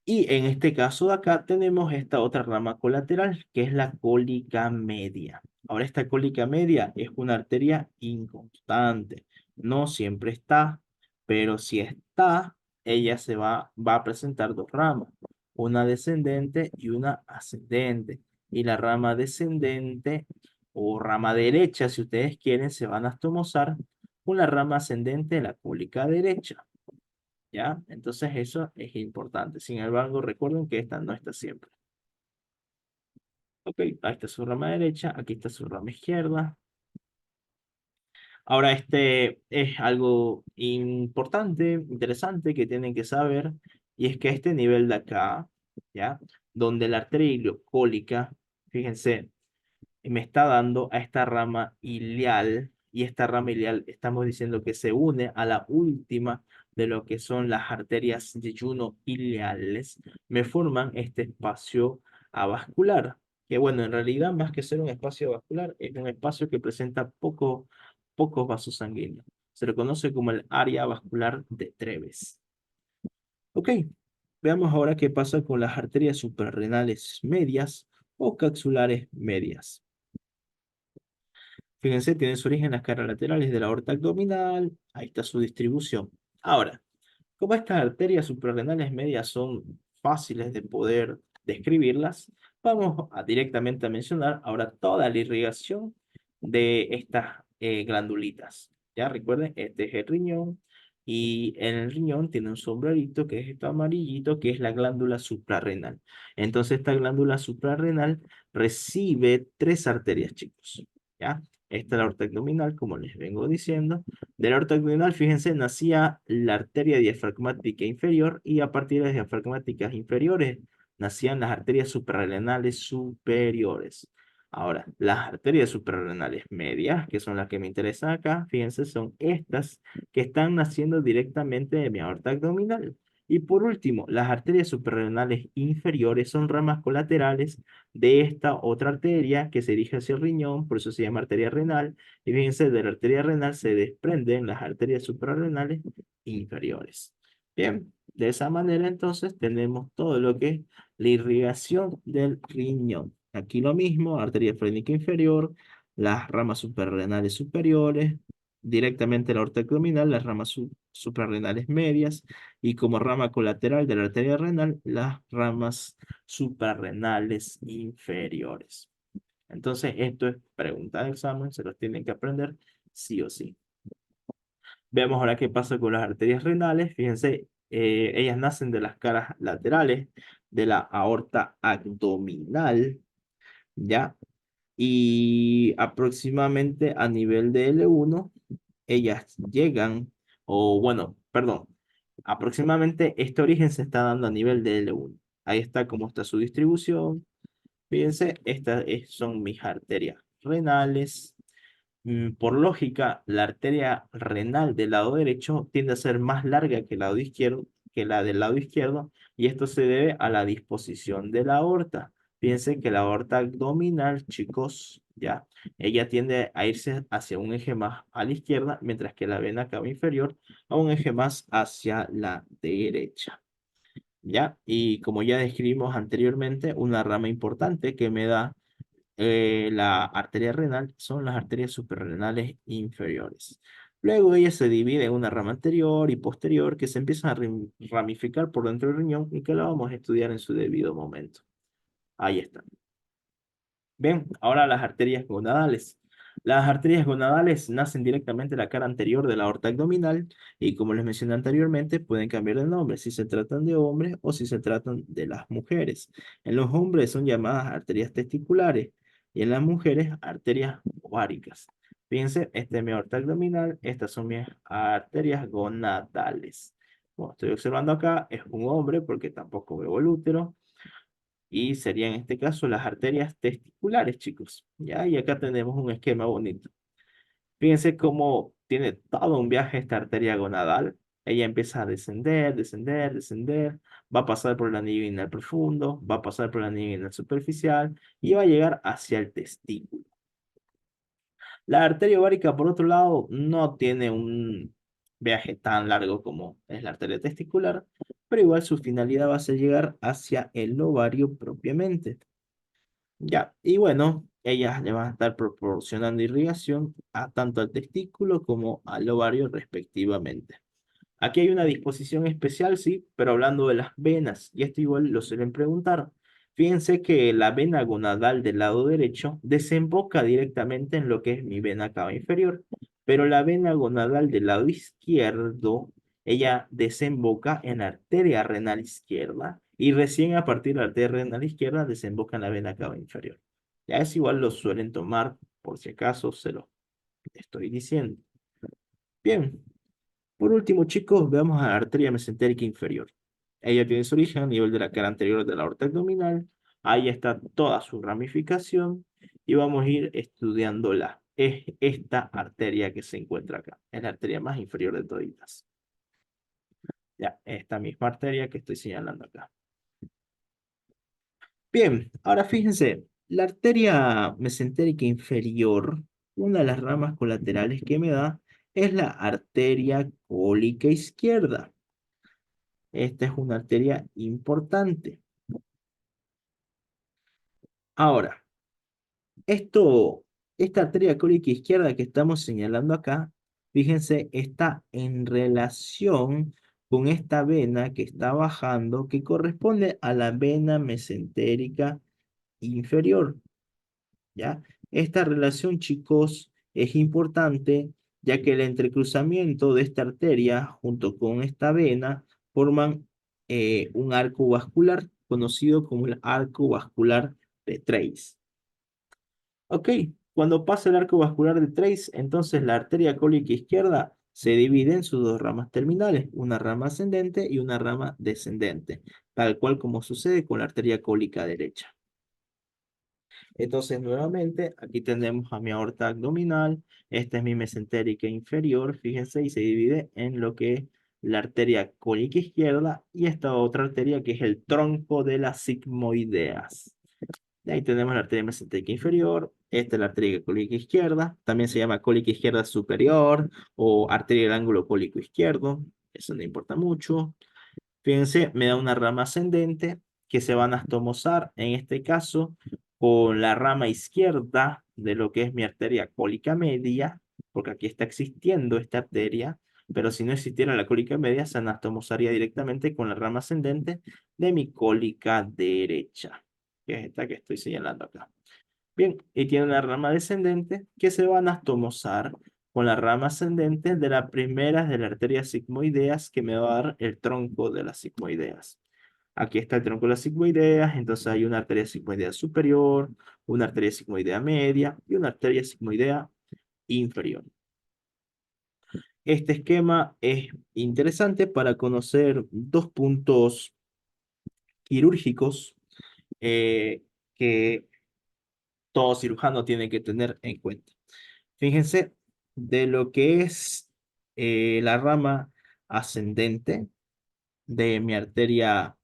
Y en este caso de acá tenemos esta otra rama colateral, que es la cólica media. Ahora, esta cólica media es una arteria inconstante. No siempre está, pero si está, ella va a presentar dos ramas, una descendente y una ascendente. Y la rama descendente o rama derecha, si ustedes quieren, se van a astomosar con la rama ascendente de la cólica derecha. ¿Ya? Entonces eso es importante. Sin embargo, recuerden que esta no está siempre. Ok, ahí está su rama derecha, aquí está su rama izquierda. Ahora, este es algo importante, interesante que tienen que saber, y es que este nivel de acá, ¿ya? Donde la arteria iliocólica, fíjense, me está dando a esta rama ilial, y esta rama ilial estamos diciendo que se une a la última de lo que son las arterias yeyuno-iliales, me forman este espacio avascular, que bueno, en realidad más que ser un espacio vascular, es un espacio que presenta pocos vasos sanguíneos. Se le conoce como el área vascular de Treves. Ok, veamos ahora qué pasa con las arterias suprarrenales medias o capsulares medias. Fíjense, tiene su origen en las caras laterales de la aorta abdominal. Ahí está su distribución. Ahora, como estas arterias suprarrenales medias son fáciles de poder describirlas, vamos a directamente a mencionar ahora toda la irrigación de estas glandulitas. Ya recuerden, este es el riñón y en el riñón tiene un sombrerito que es esto amarillito, que es la glándula suprarrenal. Entonces esta glándula suprarrenal recibe tres arterias, chicos. ¿Ya? Esta es la aorta abdominal, como les vengo diciendo. De la aorta abdominal, fíjense, nacía la arteria diafragmática inferior y a partir de las diafragmáticas inferiores nacían las arterias suprarrenales superiores. Ahora, las arterias suprarrenales medias, que son las que me interesan acá, fíjense, son estas que están naciendo directamente de mi aorta abdominal. Y por último, las arterias suprarrenales inferiores son ramas colaterales de esta otra arteria que se dirige hacia el riñón, por eso se llama arteria renal. Y fíjense, de la arteria renal se desprenden las arterias suprarrenales inferiores. Bien, de esa manera entonces tenemos todo lo que es la irrigación del riñón. Aquí lo mismo, arteria frénica inferior, las ramas suprarrenales superiores, directamente la aorta abdominal, las ramas suprarrenales medias, y como rama colateral de la arteria renal, las ramas suprarrenales inferiores. Entonces, esto es pregunta de examen, se los tienen que aprender sí o sí. Veamos ahora qué pasa con las arterias renales. Fíjense, ellas nacen de las caras laterales de la aorta abdominal, ¿ya? Y aproximadamente a nivel de L1, ellas llegan, o bueno, perdón, aproximadamente este origen se está dando a nivel de L1. Ahí está cómo está su distribución. Fíjense, estas son mis arterias renales. Por lógica, la arteria renal del lado derecho tiende a ser más larga que el lado izquierdo, que la del lado izquierdo, y esto se debe a la disposición de la aorta. Piensen que la aorta abdominal, chicos, ya, ella tiende a irse hacia un eje más a la izquierda, mientras que la vena cava inferior a un eje más hacia la derecha. ¿Ya? Y como ya describimos anteriormente, una rama importante que me da la arteria renal son las arterias suprarrenales inferiores. Luego ella se divide en una rama anterior y posterior que se empiezan a ramificar por dentro del riñón y que la vamos a estudiar en su debido momento. Ahí está. Bien, ahora las arterias gonadales. Las arterias gonadales nacen directamente de la cara anterior de la aorta abdominal y como les mencioné anteriormente, pueden cambiar de nombre si se tratan de hombres o si se tratan de las mujeres. En los hombres son llamadas arterias testiculares y en las mujeres arterias ováricas. Fíjense, esta es mi aorta abdominal, estas son mis arterias gonadales. Como estoy observando acá, es un hombre porque tampoco veo el útero y serían en este caso las arterias testiculares, chicos. ¿Ya? Y acá tenemos un esquema bonito. Fíjense cómo tiene todo un viaje esta arteria gonadal. Ella empieza a descender, descender, descender, va a pasar por el anillo inguinal profundo, va a pasar por el anillo inguinal superficial y va a llegar hacia el testículo. La arteria ovárica, por otro lado, no tiene un viaje tan largo como es la arteria testicular, pero igual su finalidad va a ser llegar hacia el ovario propiamente. Ya, y bueno, ellas le van a estar proporcionando irrigación a tanto al testículo como al ovario respectivamente. Aquí hay una disposición especial, sí, pero hablando de las venas, y esto igual lo suelen preguntar. Fíjense que la vena gonadal del lado derecho desemboca directamente en lo que es mi vena cava inferior, pero la vena gonadal del lado izquierdo, ella desemboca en la arteria renal izquierda y recién a partir de la arteria renal izquierda desemboca en la vena cava inferior. Ya es igual lo suelen tomar, por si acaso se lo estoy diciendo. Bien, por último, chicos, veamos a la arteria mesentérica inferior. Ella tiene su origen a nivel de la cara anterior de la aorta abdominal. Ahí está toda su ramificación y vamos a ir estudiándola. Es esta arteria que se encuentra acá. Es la arteria más inferior de toditas. Ya, esta misma arteria que estoy señalando acá. Bien, ahora fíjense, la arteria mesentérica inferior, una de las ramas colaterales que me da es la arteria cólica izquierda. Esta es una arteria importante. Ahora, esta arteria cólica izquierda que estamos señalando acá, fíjense, está en relación con esta vena que está bajando, que corresponde a la vena mesentérica inferior. ¿Ya? Esta relación, chicos, es importante ya que el entrecruzamiento de esta arteria junto con esta vena forman un arco vascular conocido como el arco vascular de Trace. Ok, cuando pasa el arco vascular de Trace, entonces la arteria cólica izquierda se divide en sus dos ramas terminales, una rama ascendente y una rama descendente, tal cual como sucede con la arteria cólica derecha. Entonces, nuevamente, aquí tenemos a mi aorta abdominal, esta es mi mesentérica inferior, fíjense, y se divide en lo que es la arteria cólica izquierda y esta otra arteria que es el tronco de las sigmoideas. Y ahí tenemos la arteria mesentérica inferior, esta es la arteria cólica izquierda, también se llama cólica izquierda superior o arteria del ángulo cólico izquierdo, eso no importa mucho. Fíjense, me da una rama ascendente que se va a anastomosar, en este caso, con la rama izquierda de lo que es mi arteria cólica media, porque aquí está existiendo esta arteria, pero si no existiera la cólica media, se anastomosaría directamente con la rama ascendente de mi cólica derecha, que es esta que estoy señalando acá. Bien, y tiene una rama descendente que se va a anastomosar con la rama ascendente de la primera de la arteria sigmoideas que me va a dar el tronco de las sigmoideas. Aquí está el tronco de las sigmoideas, entonces hay una arteria sigmoidea superior, una arteria sigmoidea media y una arteria sigmoidea inferior. Este esquema es interesante para conocer dos puntos quirúrgicos que todo cirujano tiene que tener en cuenta. Fíjense, de lo que es la rama ascendente de mi arteria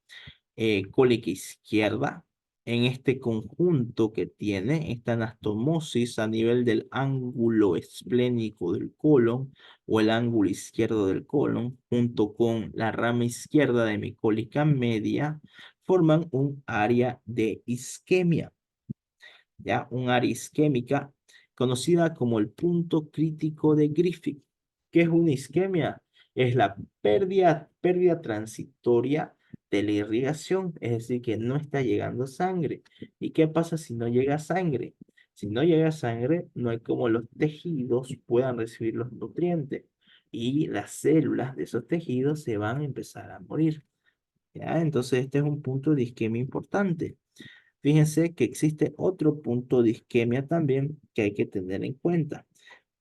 cólica izquierda, en este conjunto que tiene esta anastomosis a nivel del ángulo esplénico del colon o el ángulo izquierdo del colon, junto con la rama izquierda de mi cólica media, forman un área de isquemia, ¿ya? Un área isquémica conocida como el punto crítico de Griffith. ¿Qué es una isquemia? Es la pérdida transitoria de la irrigación, es decir, que no está llegando sangre. ¿Y qué pasa si no llega sangre? Si no llega sangre, no hay como los tejidos puedan recibir los nutrientes y las células de esos tejidos se van a empezar a morir. ¿Ya? Entonces, este es un punto de isquemia importante. Fíjense que existe otro punto de isquemia también que hay que tener en cuenta,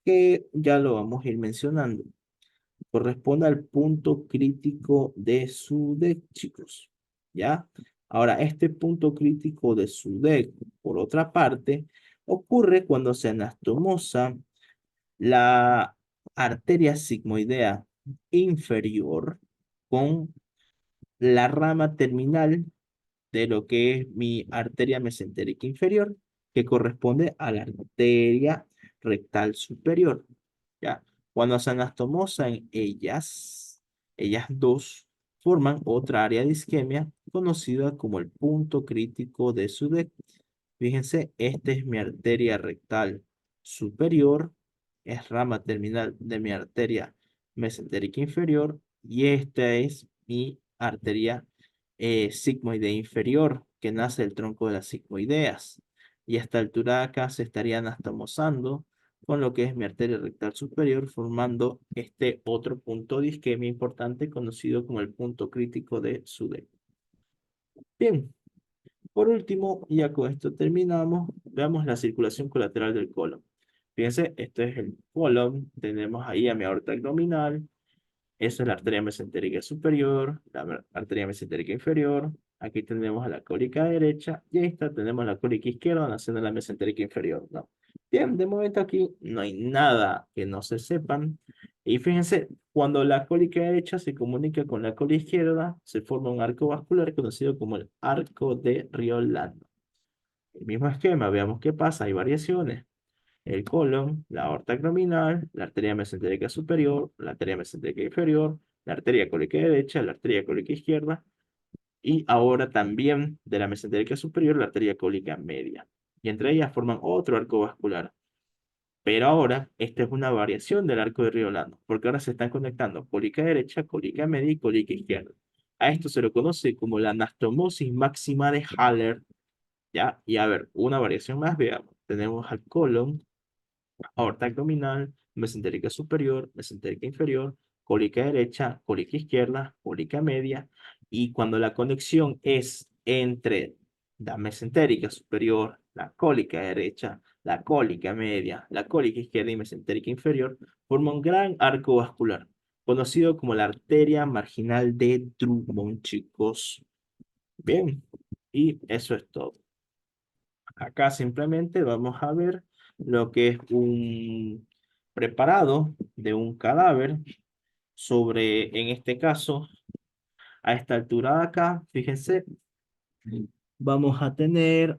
que ya lo vamos a ir mencionando. Corresponde al punto crítico de Sudeck, chicos. ¿Ya? Ahora, este punto crítico de Sudeck, por otra parte, ocurre cuando se anastomosa la arteria sigmoidea inferior con la rama terminal de lo que es mi arteria mesentérica inferior, que corresponde a la arteria rectal superior. ¿Ya? Cuando se anastomosan ellas dos forman otra área de isquemia conocida como el punto crítico de Sudeck. Fíjense, esta es mi arteria rectal superior, es rama terminal de mi arteria mesentérica inferior y esta es mi arteria sigmoidea inferior que nace del tronco de las sigmoideas. Y a esta altura acá se estaría anastomosando con lo que es mi arteria rectal superior, formando este otro punto de isquemia importante conocido como el punto crítico de Sudeck. Bien, por último, y ya con esto terminamos, veamos la circulación colateral del colon. Fíjense, este es el colon, tenemos ahí a mi aorta abdominal, esa es la arteria mesentérica superior, la arteria mesentérica inferior. Aquí tenemos a la cólica derecha y esta tenemos la cólica izquierda naciendo en la mesentérica inferior, ¿no? Bien, de momento aquí no hay nada que no se sepan. Y fíjense, cuando la cólica derecha se comunica con la cólica izquierda, se forma un arco vascular conocido como el arco de Rioland. El mismo esquema, veamos qué pasa, hay variaciones. El colon, la aorta abdominal, la arteria mesentérica superior, la arteria mesentérica inferior, la arteria cólica derecha, la arteria cólica izquierda y ahora también de la mesentérica superior, la arteria cólica media. Y entre ellas forman otro arco vascular. Pero ahora, esta es una variación del arco de Riolano, porque ahora se están conectando cólica derecha, cólica media y cólica izquierda. A esto se lo conoce como la anastomosis máxima de Haller, ¿ya? Y a ver, una variación más, veamos. Tenemos al colon, aorta abdominal, mesentérica superior, mesentérica inferior, cólica derecha, cólica izquierda, cólica media, y cuando la conexión es entre la mesentérica superior, la cólica derecha, la cólica media, la cólica izquierda y mesentérica inferior, forma un gran arco vascular, conocido como la arteria marginal de Drummond, chicos. Bien, y eso es todo. Acá simplemente vamos a ver lo que es un preparado de un cadáver sobre, en este caso, a esta altura de acá, fíjense, vamos a tener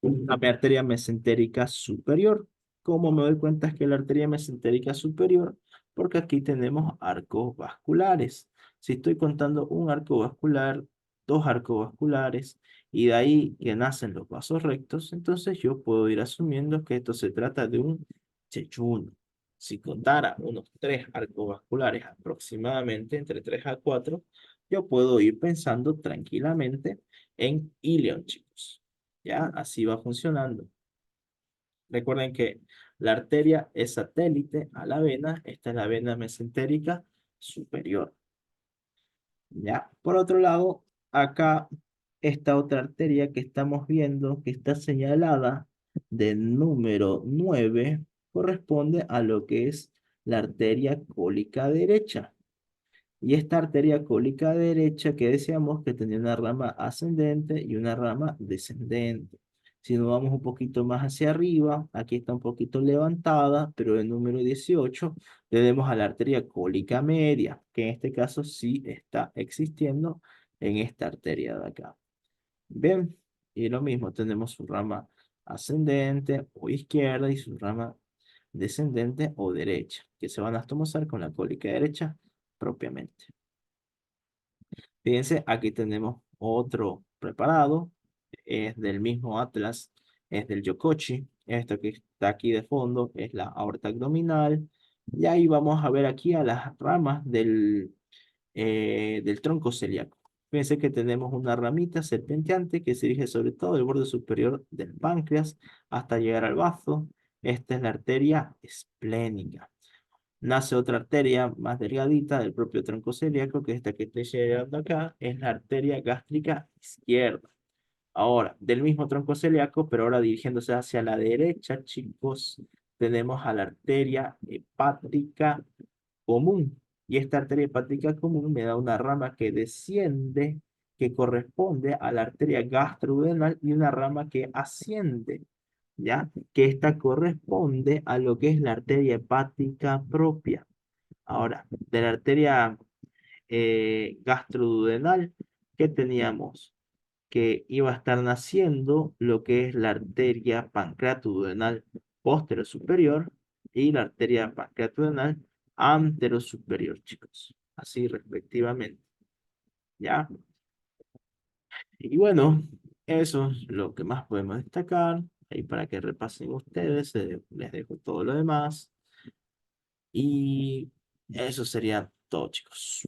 una arteria mesentérica superior. ¿Cómo me doy cuenta es que la arteria mesentérica superior? Porque aquí tenemos arcos vasculares. Si estoy contando un arco vascular, dos arcos vasculares y de ahí que nacen los vasos rectos, entonces yo puedo ir asumiendo que esto se trata de un yeyuno. Si contara unos 3 arcos vasculares aproximadamente, entre 3 a 4, yo puedo ir pensando tranquilamente en íleon, chicos. ¿Ya? Así va funcionando. Recuerden que la arteria es satélite a la vena, esta es la vena mesentérica superior. ¿Ya? Por otro lado, acá esta otra arteria que estamos viendo, que está señalada de número 9, corresponde a lo que es la arteria cólica derecha. Y esta arteria cólica derecha que decíamos que tenía una rama ascendente y una rama descendente. Si nos vamos un poquito más hacia arriba, aquí está un poquito levantada, pero el número 18 tenemos a la arteria cólica media, que en este caso sí está existiendo en esta arteria de acá. Bien, y lo mismo, tenemos su rama ascendente o izquierda y su rama descendente o derecha, que se van a tomar con la cólica derecha propiamente. Fíjense, aquí tenemos otro preparado, es del mismo Atlas, es del Yokochi. Esto que está aquí de fondo es la aorta abdominal. Y ahí vamos a ver aquí a las ramas del tronco celíaco. Fíjense que tenemos una ramita serpenteante que se dirige sobre todo el borde superior del páncreas hasta llegar al bazo. Esta es la arteria esplénica. Nace otra arteria más delgadita del propio tronco celíaco, que es esta que estoy llegando acá, es la arteria gástrica izquierda. Ahora, del mismo tronco celíaco, pero ahora dirigiéndose hacia la derecha, chicos, tenemos a la arteria hepática común. Y esta arteria hepática común me da una rama que desciende, que corresponde a la arteria gastroduodenal, y una rama que asciende, ¿ya? Que esta corresponde a lo que es la arteria hepática propia. Ahora, de la arteria gastroduodenal, ¿qué teníamos? Que iba a estar naciendo lo que es la arteria pancreatoduodenal posterior superior y la arteria pancreatoduodenal antero superior, chicos. Así respectivamente. ¿Ya? Y bueno, eso es lo que más podemos destacar. Ahí para que repasen ustedes, les dejo todo lo demás. Y eso sería todo, chicos.